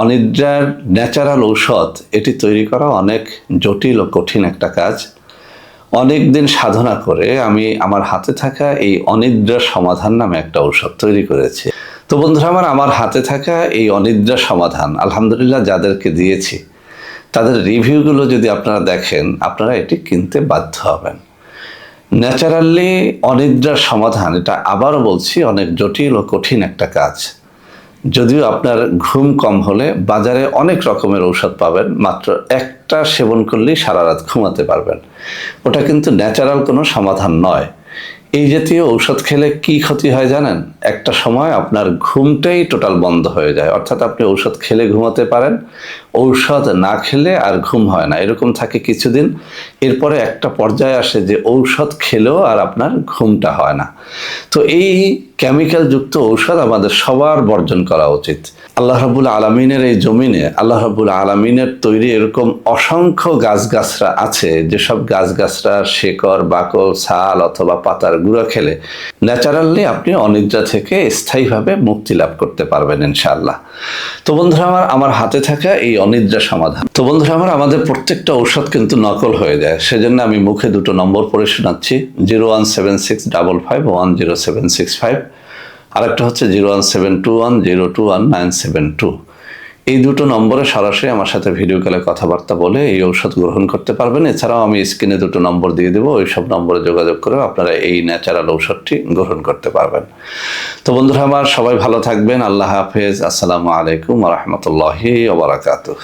অনিদ্রার natural ঔষধ এটি তৈরি করা অনেক জটিল ও কঠিন একটা কাজ। অনেক দিন সাধনা করে আমি আমার হাতে থাকা এই অনিদ্রা সমাধান নামে একটা ঔষধ তৈরি করেছি। তো বন্ধুরা আমার হাতে থাকা এই অনিদ্রা সমাধান আলহামদুলিল্লাহ যাদেরকে দিয়েছি তাদের রিভিউগুলো যদি আপনারা দেখেন আপনারা এটি কিনতে বাধ্য হবেন। ন্যাচারালি অনিদ্রার সমাধান, এটা আবারও বলছি, অনেক জটিল ও কঠিন একটা কাজ। যদিও আপনার ঘুম কম হলে বাজারে অনেক রকমের ঔষধ পাবেন, মাত্র একটা সেবন করলেই সারা রাত ঘুমাতে পারবেন। ওটা কিন্তু ন্যাচারাল কোনো সমাধান নয়। এই জাতীয় ঔষধ খেলে কি ক্ষতি হয় জানেন? একটা সময় আপনার ঘুমটাই টোটাল বন্ধ হয়ে যায়। অর্থাৎ আপনি ঔষধ খেলে ঘুমাতে পারেন, ঔষধ না খেলে আর ঘুম হয় না, এরকম থাকে কিছুদিন। এরপরে একটা পর্যায়ে আসে যে ঔষধ খেলেও আর আপনার ঘুমটা হয় না। তো এই কেমিক্যাল যুক্ত ঔষধ আমাদের সবার বর্জন করা উচিত। আল্লাহ রাব্বুল আলামিনের এই জমিনে আল্লাহ রাব্বুল আলামিনের তৈরি এরকম অসংখ্য গাছগাছরা আছে, যেসব গাছগাছরার শিকড়, বাকল, ছাল অথবা পাতার গুঁড়া খেলে ন্যাচারালি আপনি অনিদ্রা থেকে স্থায়ীভাবে মুক্তি লাভ করতে পারবেন ইনশাআল্লাহ। তো বন্ধুরা আমার হাতে থাকা এই অনিদ্রা সমাধান। তো বন্ধুরা আমাদের প্রত্যেকটা ঔষধ কিন্তু নকল হয়ে যায়, সেজন্য আমি মুখে দুটো নম্বর পড়ে শোনাচ্ছি। 01765510765, আরেকটা হচ্ছে 01721021972। এই দুটো নম্বরে সরাসরি আমার সাথে ভিডিও কলে কথাবার্তা বলে এই ঔষধ গ্রহণ করতে পারবেন। এছাড়াও আমি স্ক্রিনে দুটো নম্বর দিয়ে দেবো, ওই সব নম্বরে যোগাযোগ করে আপনারা এই ন্যাচারাল ঔষধটি গ্রহণ করতে পারবেন। তো বন্ধুরা সবাই ভালো থাকবেন। আল্লাহ হাফেজ। আসসালামু আলাইকুম ওয়া রাহমাতুল্লাহি ওয়া বারাকাতুহু।